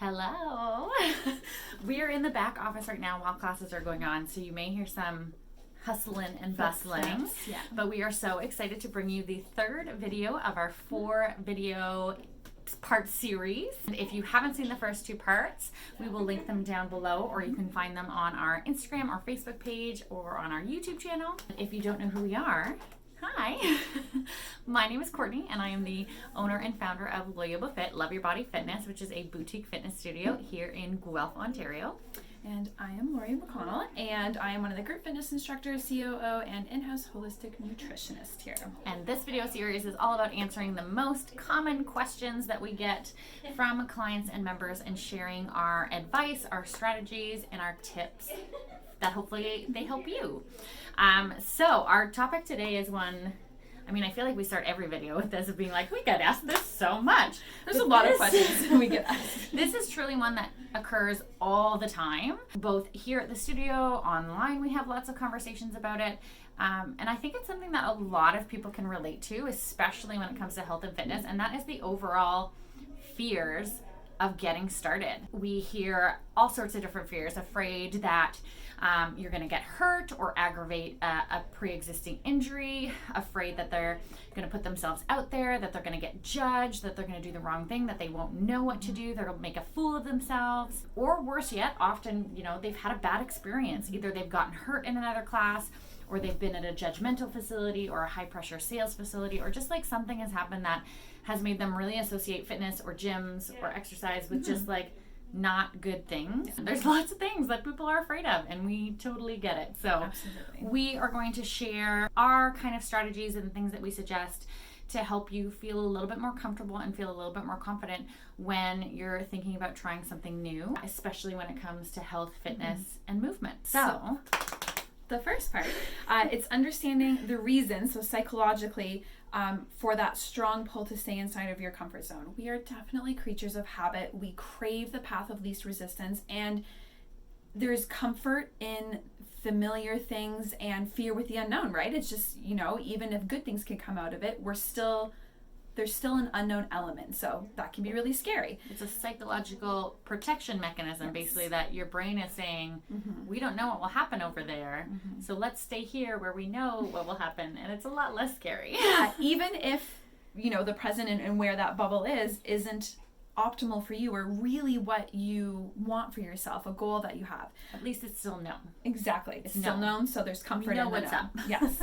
Hello. We are in the back office right now while classes are going on, so you may hear some hustling and bustling. Yeah. But we are so excited to bring you the third video of our 4-video part series. And if you haven't seen the first 2 parts, we will link them down below, or you can find them on our Instagram or Facebook page or on our YouTube channel. If you don't know who we are, hi. My name is Courtney, and I am the owner and founder of Loyobo FIT, Love Your Body Fitness, which is a boutique fitness studio here in Guelph, Ontario. And I am Lori McConnell, and I am one of the group fitness instructors, COO, and in-house holistic nutritionist here. And this video series is all about answering the most common questions that we get from clients and members and sharing our advice, our strategies, and our tips that hopefully they help you. So our topic today is one, I feel like we start every video with this of being like, we get asked this so much. There's a lot of questions we get asked. This is truly one that occurs all the time, both here at the studio, online. We have lots of conversations about it. And I think it's something that a lot of people can relate to, especially when it comes to health and fitness. And that is the overall fears of getting started. We hear all sorts of different fears, afraid that you're going to get hurt or aggravate a pre-existing injury, afraid that they're going to put themselves out there, that they're going to get judged, that they're going to do the wrong thing, that they won't know what to do, they'll make a fool of themselves, or worse yet, often, they've had a bad experience. Either they've gotten hurt in another class, or they've been at a judgmental facility or a high pressure sales facility, or just like something has happened that has made them really associate fitness or gyms or exercise with just like not good things. There's lots of things that people are afraid of, and we totally get it. So Absolutely. We are going to share our kind of strategies and things that we suggest to help you feel a little bit more comfortable and feel a little bit more confident when you're thinking about trying something new, especially when it comes to health, fitness, and movement. So the first part, it's understanding the reason, so psychologically, for that strong pull to stay inside of your comfort zone. We are definitely creatures of habit. We crave the path of least resistance, and there's comfort in familiar things and fear with the unknown, right? It's just, even if good things can come out of it, there's still an unknown element. So that can be really scary. It's a psychological protection mechanism, basically, that your brain is saying, we don't know what will happen over there. So let's stay here where we know what will happen. And it's a lot less scary. Yeah, even if, the present and where that bubble isn't optimal for you, or really what you want for yourself, a goal that you have. At least it's still known. Exactly. It's still known, so there's comfort in the what's known. up. Yes.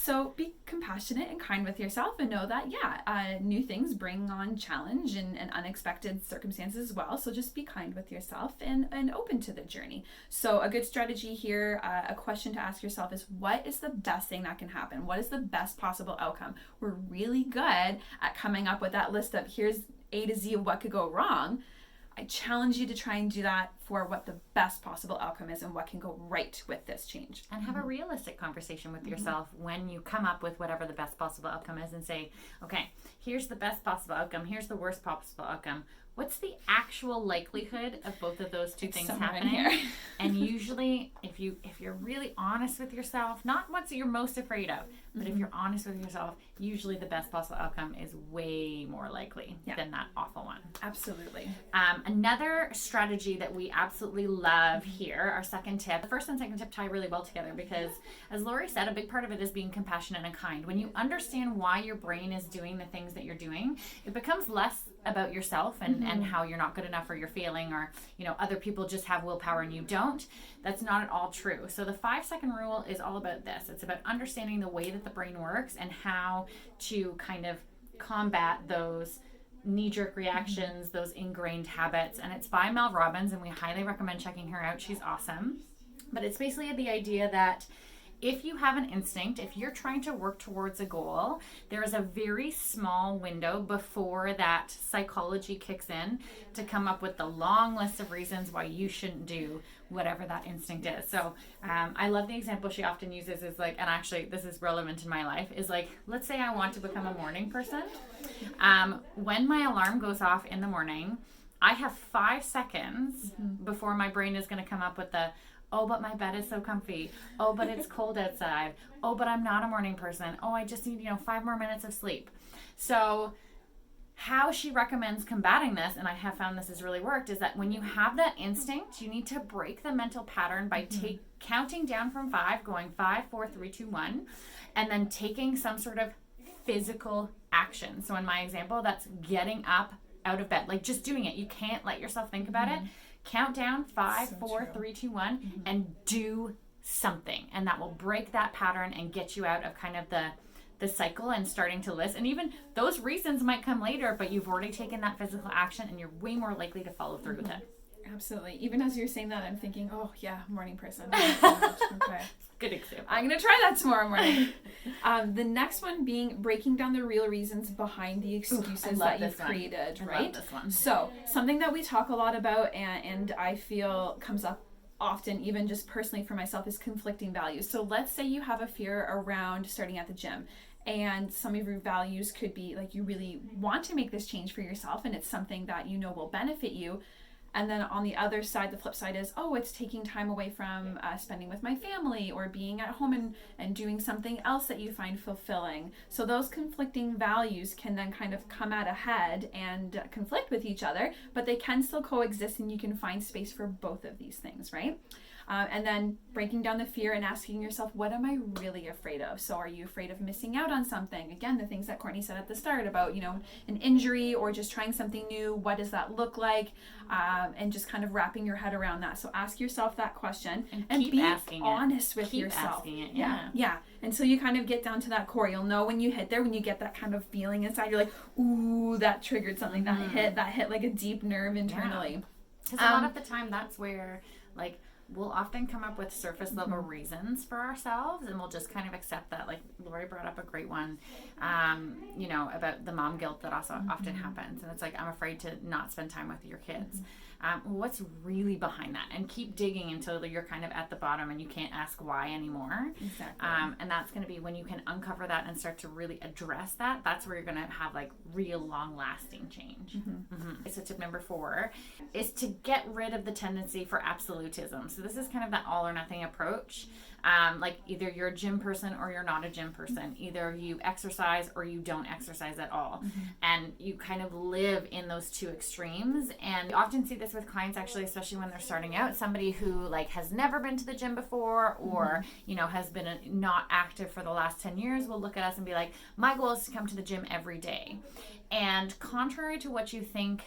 So be compassionate and kind with yourself, and know that, new things bring on challenge and unexpected circumstances as well. So just be kind with yourself and open to the journey. So a good strategy here, a question to ask yourself is, what is the best thing that can happen? What is the best possible outcome? We're really good at coming up with that list of here's A to Z of what could go wrong. I challenge you to try and do that for what the best possible outcome is and what can go right with this change. And have a realistic conversation with yourself when you come up with whatever the best possible outcome is, and say, okay, here's the best possible outcome, here's the worst possible outcome. What's the actual likelihood of both of those two things happening? Here. And usually, if you're really honest with yourself, not what you're most afraid of, but if you're honest with yourself, usually the best possible outcome is way more likely than that awful one. Absolutely. Another strategy that we absolutely love here, our second tip. The first and second tip tie really well together because, as Lori said, a big part of it is being compassionate and kind. When you understand why your brain is doing the things that you're doing, it becomes less about yourself and how you're not good enough or you're failing, or other people just have willpower and you don't. That's not at all true. So the 5-second rule is all about this. It's about understanding the way that the brain works and how to kind of combat those knee-jerk reactions, those ingrained habits. And it's by Mel Robbins, and we highly recommend checking her out. She's awesome. But it's basically the idea that if you have an instinct, if you're trying to work towards a goal, there is a very small window before that psychology kicks in to come up with the long list of reasons why you shouldn't do whatever that instinct is. So I love the example she often uses is like, and actually this is relevant in my life, is like, let's say I want to become a morning person. When my alarm goes off in the morning, I have 5 seconds before my brain is going to come up with the, oh, but my bed is so comfy. Oh, but it's cold outside. Oh, but I'm not a morning person. Oh, I just need, 5 more minutes of sleep. So how she recommends combating this, and I have found this has really worked, is that when you have that instinct, you need to break the mental pattern by counting down from 5, going 5, 4, 3, 2, 1, and then taking some sort of physical action. So in my example, that's getting up out of bed, like just doing it. You can't let yourself think about it. Count down 5, 4, 3, 2, 1, and do something, and that will break that pattern and get you out of kind of the cycle and starting to list. And even those reasons might come later, but you've already taken that physical action and you're way more likely to follow through with it. Absolutely. Even as you're saying that, I'm thinking, oh yeah, morning person. Okay. Good example. I'm going to try that tomorrow morning. The next one being breaking down the real reasons behind the excuses that you've created, right? I love this one. So something that we talk a lot about and I feel comes up often, even just personally for myself, is conflicting values. So let's say you have a fear around starting at the gym. And some of your values could be like you really want to make this change for yourself and it's something that you know will benefit you. And then on the other side, the flip side is, oh, it's taking time away from spending with my family or being at home and doing something else that you find fulfilling. So those conflicting values can then kind of come out ahead and conflict with each other, but they can still coexist and you can find space for both of these things, right? And then breaking down the fear and asking yourself, what am I really afraid of? So are you afraid of missing out on something? Again, the things that Courtney said at the start about, an injury or just trying something new. What does that look like? And just kind of wrapping your head around that. So ask yourself that question and be honest with yourself. Keep asking it, yeah. Until you kind of get down to that core. You'll know when you hit there, when you get that kind of feeling inside, you're like, ooh, that triggered something. That hit like a deep nerve internally. Because a lot of the time that's where, like, we'll often come up with surface level reasons for ourselves, and we'll just kind of accept that. Like Lori brought up a great one, about the mom guilt that also often happens. And it's like, I'm afraid to not spend time with your kids. What's really behind that? And keep digging until you're kind of at the bottom and you can't ask why anymore. Exactly. And that's going to be when you can uncover that and start to really address that. That's where you're going to have like real long lasting change. So tip number 4 is to get rid of the tendency for absolutism. So this is kind of that all or nothing approach. Like either you're a gym person or you're not a gym person. Either you exercise or you don't exercise at all. And you kind of live in those two extremes. And you often see this with clients, actually, especially when they're starting out. Somebody who like has never been to the gym before or, has been not active for the last 10 years will look at us and be like, my goal is to come to the gym every day. And contrary to what you think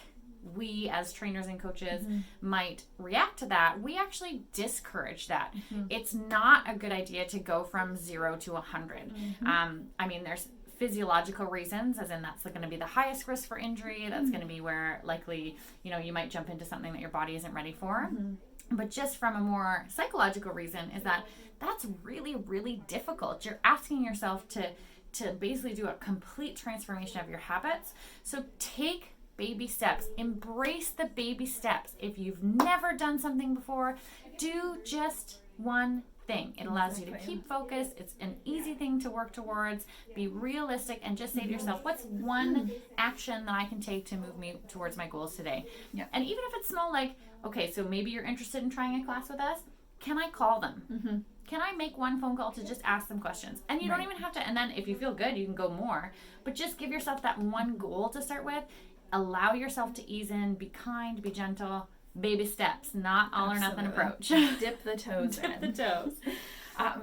we as trainers and coaches might react to that, we actually discourage that. It's not a good idea to go from 0 to 100. There's physiological reasons, as in that's going to be the highest risk for injury. That's going to be where likely, you might jump into something that your body isn't ready for. But just from a more psychological reason is that that's really, really difficult. You're asking yourself to basically do a complete transformation of your habits. So take baby steps. Embrace the baby steps. If you've never done something before, do just one thing. It allows you to keep focus. It's an easy thing to work towards. Be realistic and just say to yourself, what's one action that I can take to move me towards my goals today? And even if it's small, like, okay, so maybe you're interested in trying a class with us. Can I call them? Can I make one phone call to just ask them questions? And you don't even have to, and then if you feel good, you can go more. But just give yourself that one goal to start with. Allow yourself to ease in, be kind, be gentle. Baby steps, not all or nothing approach. Dip the toes in. Dip the toes.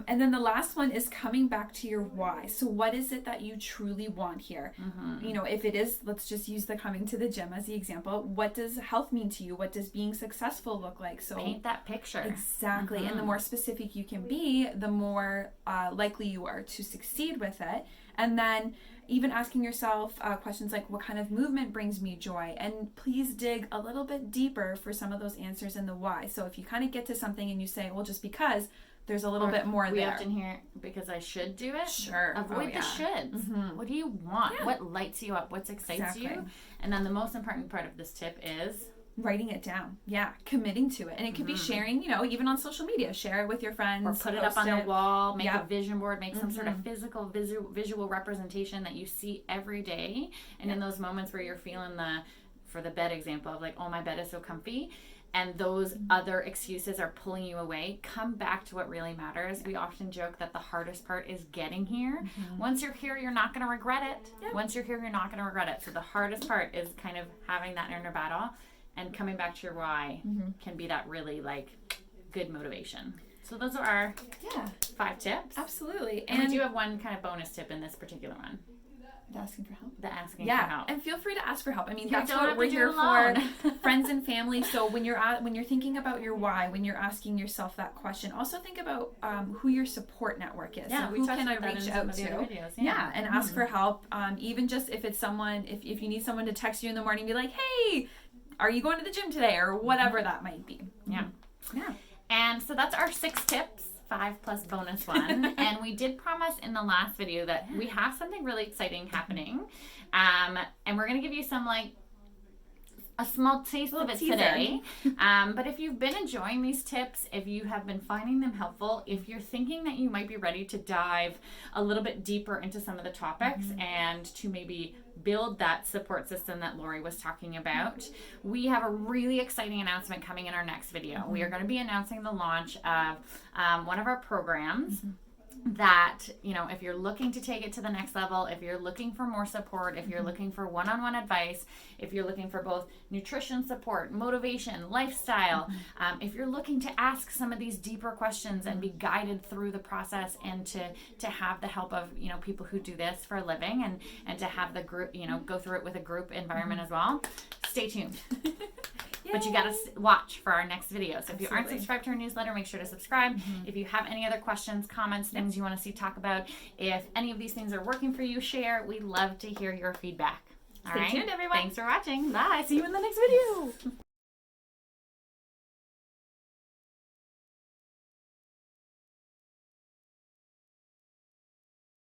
And then the last one is coming back to your why. So what is it that you truly want here? If it is, let's just use the coming to the gym as the example. What does health mean to you? What does being successful look like? So paint that picture. Exactly. And the more specific you can be, the more likely you are to succeed with it. And then even asking yourself questions like, what kind of movement brings me joy? And please dig a little bit deeper for some of those answers in the why. So if you kind of get to something and you say, well, just because, there's a little bit more there. We often hear, because I should do it. Sure. Avoid the shoulds. What do you want? Yeah. What lights you up? What excites you? And then the most important part of this tip is writing it down. Yeah. Committing to it. And it could be sharing, even on social media. Share it with your friends. Or put it up on the wall. Make a vision board. Make some sort of physical, visual representation that you see every day. And in those moments where you're feeling the for the bed example of like, oh, my bed is so comfy, and those other excuses are pulling you away, come back to what really matters. We often joke that the hardest part is getting here. Once you're here, you're not going to regret it. Once you're here, you're not going to regret it. So the hardest part is kind of having that inner battle, and coming back to your why can be that really like good motivation. So those are our 5 tips. Absolutely. And we do have one kind of bonus tip in this particular one. The asking for help. The asking for help. And feel free to ask for help. I mean, You that's don't what have we're to do here it alone. for. Friends and family. So when you're thinking about your why, when you're asking yourself that question, also think about who your support network is. Yeah, so we who touched can I on that in reach some out of the to? other videos. Yeah, and ask for help. Even just if it's someone, if you need someone to text you in the morning, be like, hey, are you going to the gym today, or whatever that might be. Yeah. Yeah. And so that's our 6 tips. 5 plus bonus 1. And we did promise in the last video that we have something really exciting happening. And we're going to give you some like a small taste of it today. But if you've been enjoying these tips, if you have been finding them helpful, if you're thinking that you might be ready to dive a little bit deeper into some of the topics and to maybe build that support system that Lori was talking about, we have a really exciting announcement coming in our next video. We are going to be announcing the launch of one of our programs that, you know, if you're looking to take it to the next level, if you're looking for more support, if you're looking for one-on-one advice, if you're looking for both nutrition support, motivation, lifestyle, if you're looking to ask some of these deeper questions and be guided through the process, and to have the help of, you know, people who do this for a living, and to have the group, you know, go through it with a group environment as well, stay tuned. But you got to watch for our next video. So if you aren't subscribed to our newsletter, make sure to subscribe. If you have any other questions, comments, things you want to see talk about, if any of these things are working for you, share. We'd love to hear your feedback. All right? Stay tuned, everyone. Thanks for watching. Bye. See you in the next video.